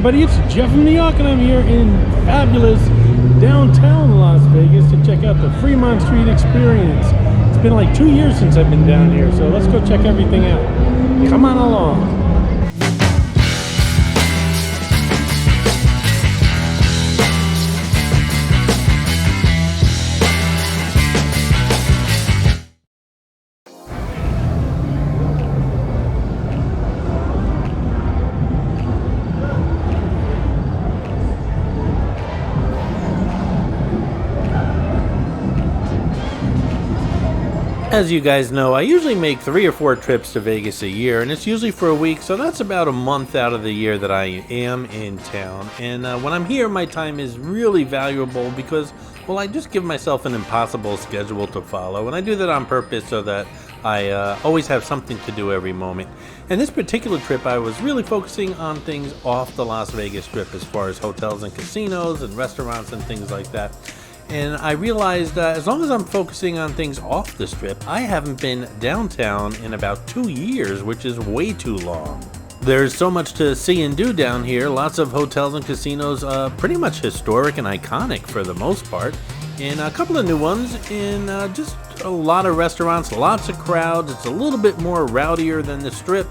everybody, it's Jeff from Yawk, and I'm here in fabulous downtown Las Vegas to check out the Fremont Street experience. It's been like 2 years since I've been down here, so let's go check everything out. Come on along. As you guys know, I usually make 3 or 4 trips to Vegas a year, and it's usually for a week, so that's about a month out of the year that I am in town. And when I'm here, my time is really valuable because, well, I just give myself an impossible schedule to follow, and I do that on purpose so that I always have something to do every moment. And this particular trip, I was really focusing on things off the Las Vegas Strip as far as hotels and casinos and restaurants and things like that. And I realized as long as I'm focusing on things off the Strip, I haven't been downtown in about 2 years, which is way too long. There's so much to see and do down here. Lots of hotels and casinos, pretty much historic and iconic for the most part. And a couple of new ones, and just a lot of restaurants, lots of crowds. It's a little bit more rowdier than the Strip,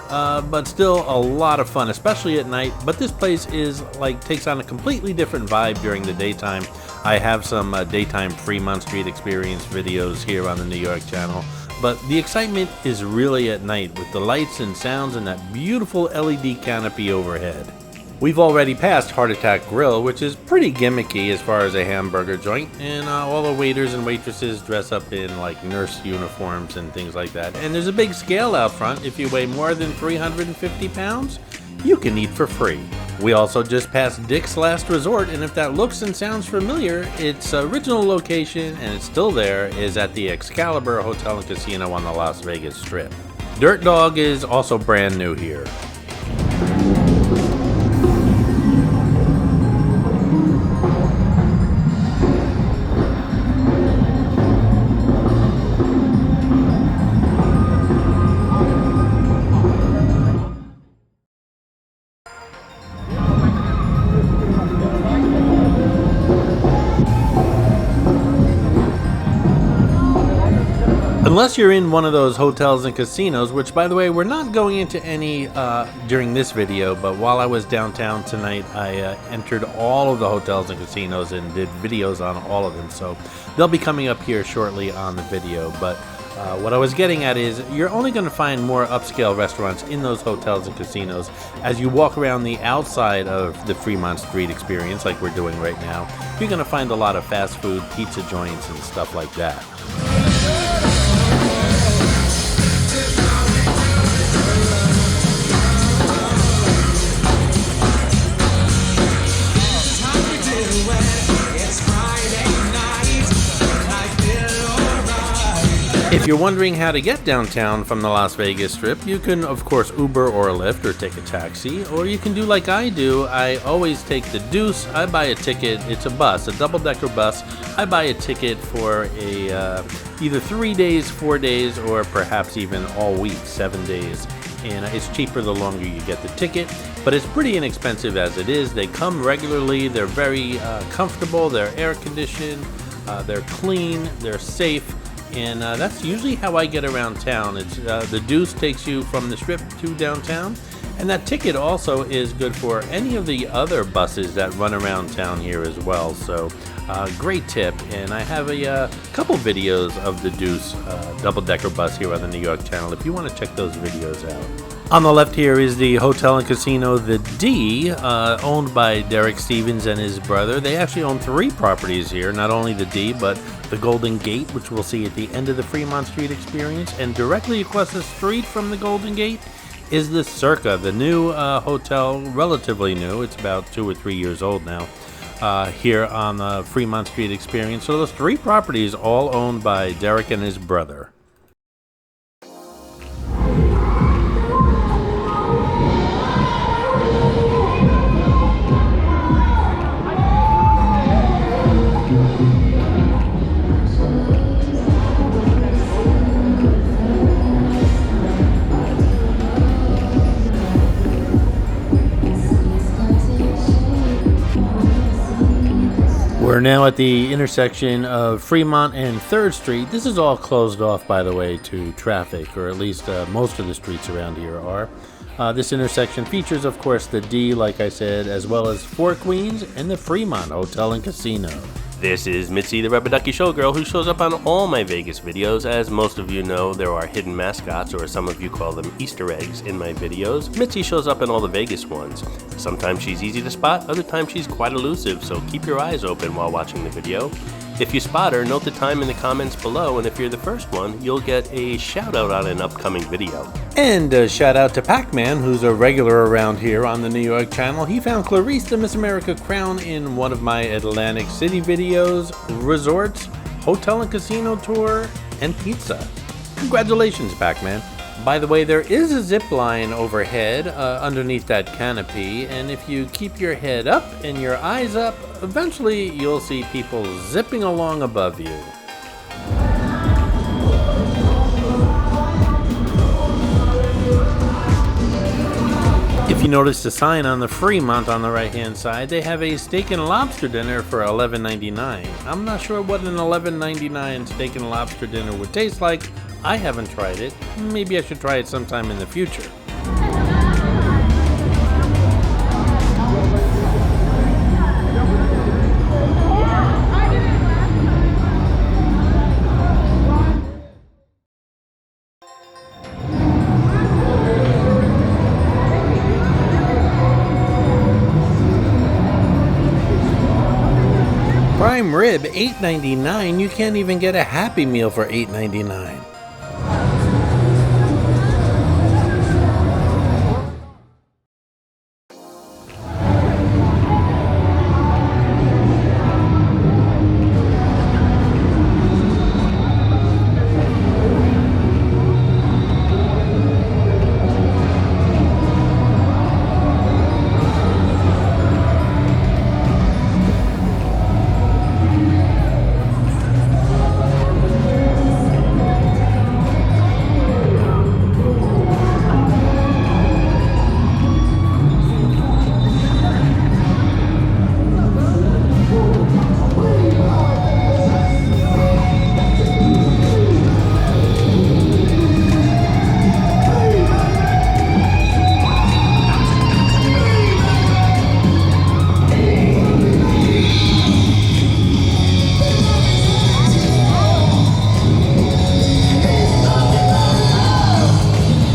but still a lot of fun, especially at night. But this place is takes on a completely different vibe during the daytime. I have some daytime Fremont Street experience videos here on the New York channel, but the excitement is really at night with the lights and sounds and that beautiful LED canopy overhead. We've already passed Heart Attack Grill, which is pretty gimmicky as far as a hamburger joint, and all the waiters and waitresses dress up in nurse uniforms and things like that. And there's a big scale out front. If you weigh more than 350 pounds, you can eat for free. We also just passed Dick's Last Resort, and if that looks and sounds familiar, its original location, and it's still there, is at the Excalibur Hotel and Casino on the Las Vegas Strip. Dirt Dog is also brand new here. Unless you're in one of those hotels and casinos, which by the way, we're not going into any during this video, but while I was downtown tonight, I entered all of the hotels and casinos and did videos on all of them, so they'll be coming up here shortly on the video. But what I was getting at is you're only going to find more upscale restaurants in those hotels and casinos. As you walk around the outside of the Fremont Street experience, like we're doing right now, you're going to find a lot of fast food, pizza joints, and stuff like that. If you're wondering how to get downtown from the Las Vegas Strip, you can of course Uber or Lyft or take a taxi, or you can do like I do. I always take the Deuce. I buy a ticket. It's a bus, a double-decker bus. I buy a ticket for a either 3 days, 4 days, or perhaps even all week, 7 days. And it's cheaper the longer you get the ticket, but it's pretty inexpensive as it is. They come regularly. They're very comfortable. They're air conditioned. They're clean. They're safe. And that's usually how I get around town. It's the Deuce takes you from the Strip to downtown, and that ticket also is good for any of the other buses that run around town here as well. So great tip, and I have a couple videos of the Deuce double-decker bus here on the New York channel if you want to check those videos out. On the left here is the hotel and casino, the D, owned by Derek Stevens and his brother. They actually own 3 properties here, not only the D, but the Golden Gate, which we'll see at the end of the Fremont Street experience. And directly across the street from the Golden Gate is the Circa, the new hotel, relatively new. It's about 2 or 3 years old now, here on the Fremont Street experience. So those 3 properties all owned by Derek and his brother. We're now at the intersection of Fremont and 3rd Street. This is all closed off, by the way, to traffic, or at least most of the streets around here are. This intersection features, of course, the D, like I said, as well as Four Queens and the Fremont Hotel and Casino. This is Mitzi, the Rubber Ducky Showgirl, who shows up on all my Vegas videos. As most of you know, there are hidden mascots, or some of you call them Easter eggs, in my videos. Mitzi shows up in all the Vegas ones. Sometimes she's easy to spot, other times she's quite elusive, so keep your eyes open while watching the video. If you spot her, note the time in the comments below, and if you're the first one, you'll get a shout out on an upcoming video. And a shout out to Pac-Man, who's a regular around here on the New York channel. He found Clarice the Miss America crown in one of my Atlantic City videos, resorts, hotel and casino tour, and pizza. Congratulations, Pac-Man. By the way, there is a zip line overhead underneath that canopy, and if you keep your head up and your eyes up, eventually you'll see people zipping along above you. If you notice the sign on the Fremont on the right hand side, they have a steak and lobster dinner for $11.99. I'm not sure what an $11.99 steak and lobster dinner would taste like. I haven't tried it. Maybe I should try it sometime in the future. Prime rib, $8.99. You can't even get a Happy Meal for $8.99.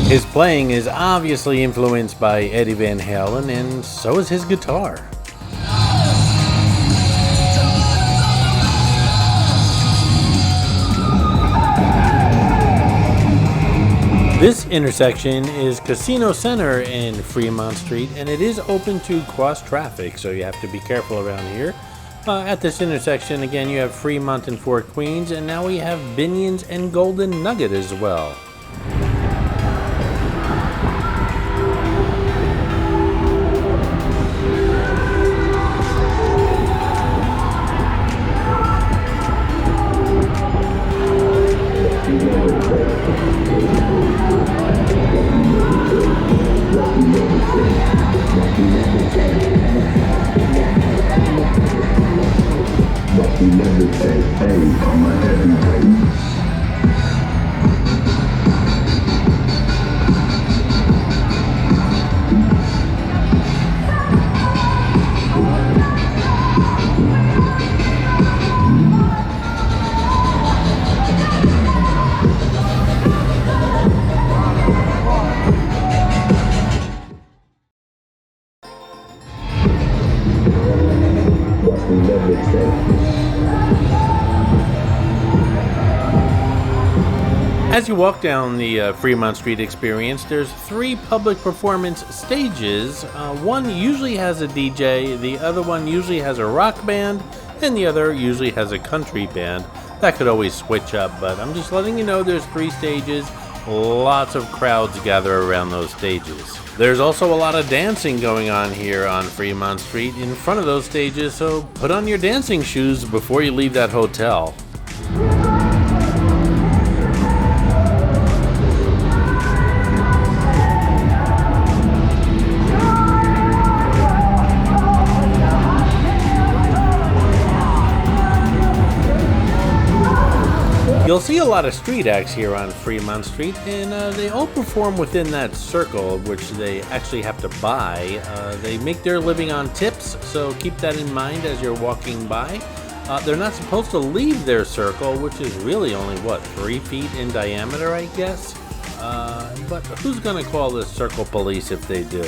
His playing is obviously influenced by Eddie Van Halen, and so is his guitar. This intersection is Casino Center in Fremont Street, and it is open to cross traffic, so you have to be careful around here. At this intersection, again, you have Fremont and Four Queens, and now we have Binion's and Golden Nugget as well. As you walk down the Fremont Street Experience, there's 3 public performance stages. One usually has a DJ, the other one usually has a rock band, and the other usually has a country band. That could always switch up, but I'm just letting you know there's 3 stages. Lots of crowds gather around those stages. There's also a lot of dancing going on here on Fremont Street in front of those stages, so put on your dancing shoes before you leave that hotel. You'll see a lot of street acts here on Fremont Street, and they all perform within that circle, which they actually have to buy. They make their living on tips, so keep that in mind as you're walking by. They're not supposed to leave their circle, which is really only, 3 feet in diameter, I guess? But who's gonna call the circle police if they do?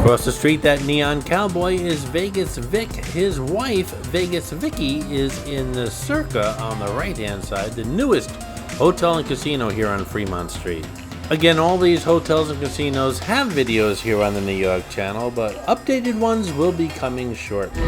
Across the street, that neon cowboy is Vegas Vic. His wife, Vegas Vicky, is in the Circa on the right-hand side, the newest hotel and casino here on Fremont Street. Again, all these hotels and casinos have videos here on the New York channel, but updated ones will be coming shortly.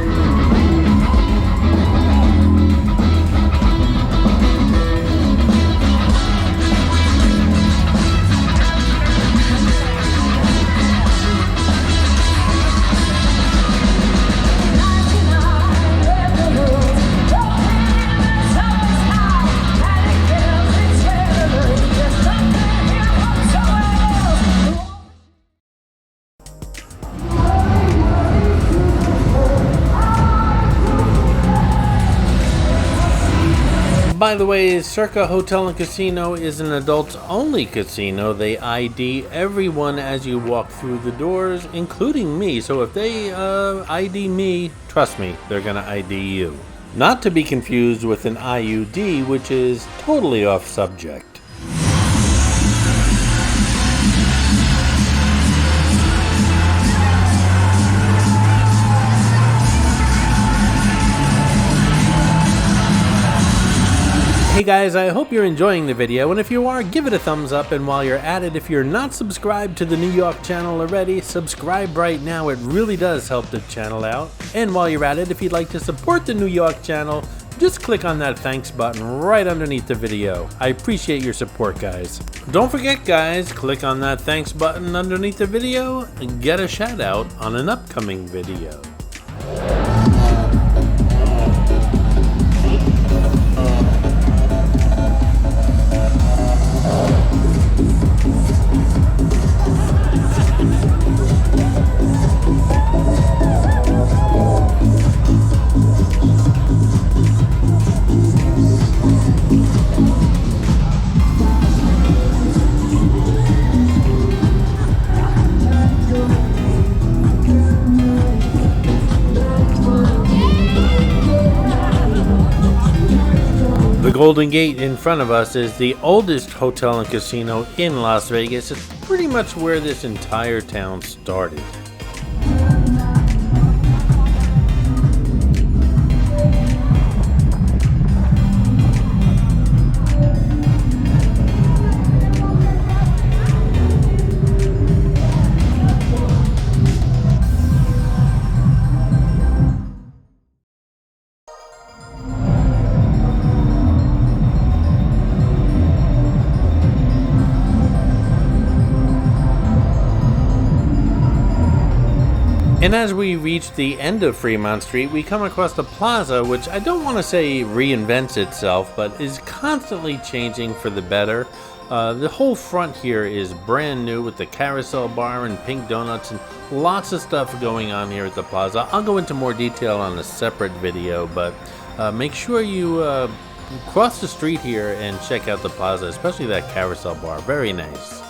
By the way, Circa Hotel and Casino is an adults-only casino. They ID everyone as you walk through the doors, including me. So if they ID me, trust me, they're gonna ID you. Not to be confused with an IUD, which is totally off subject. Hey guys, I hope you're enjoying the video, and if you are, give it a thumbs up, and while you're at it, if you're not subscribed to the New York channel already, subscribe right now. It really does help the channel out. And while you're at it, if you'd like to support the New York channel, just click on that thanks button right underneath the video. I appreciate your support, guys. Don't forget, guys, click on that thanks button underneath the video and get a shout out on an upcoming video. The Golden Gate in front of us is the oldest hotel and casino in Las Vegas. It's pretty much where this entire town started. And as we reach the end of Fremont Street, we come across the plaza, which I don't want to say reinvents itself, but is constantly changing for the better. The whole front here is brand new with the carousel bar and pink donuts and lots of stuff going on here at the plaza. I'll go into more detail on a separate video, but make sure you cross the street here and check out the plaza, especially that carousel bar. Very nice.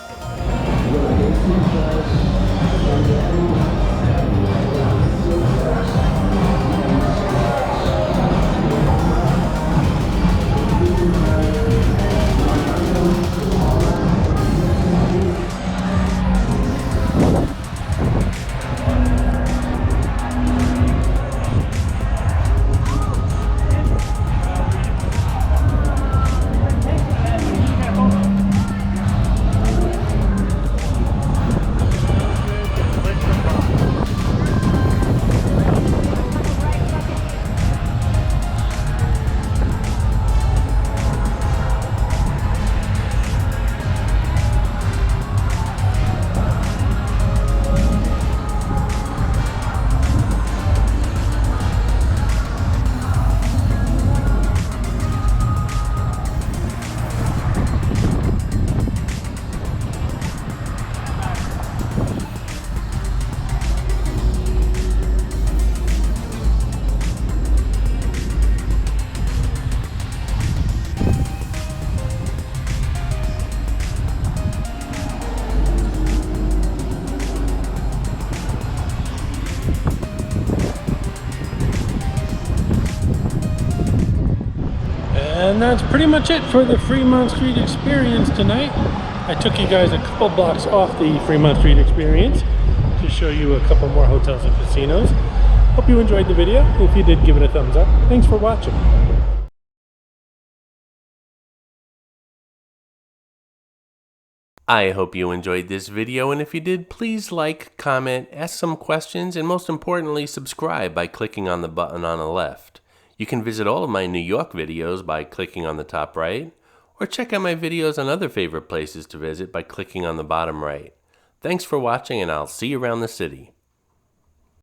And that's pretty much it for the Fremont Street Experience tonight. I took you guys a couple blocks off the Fremont Street Experience to show you a couple more hotels and casinos. Hope you enjoyed the video. If you did, give it a thumbs up. Thanks for watching. I hope you enjoyed this video, and if you did, please like, comment, ask some questions, and most importantly, subscribe by clicking on the button on the left. You can visit all of my New York videos by clicking on the top right, or check out my videos on other favorite places to visit by clicking on the bottom right. Thanks for watching, and I'll see you around the city.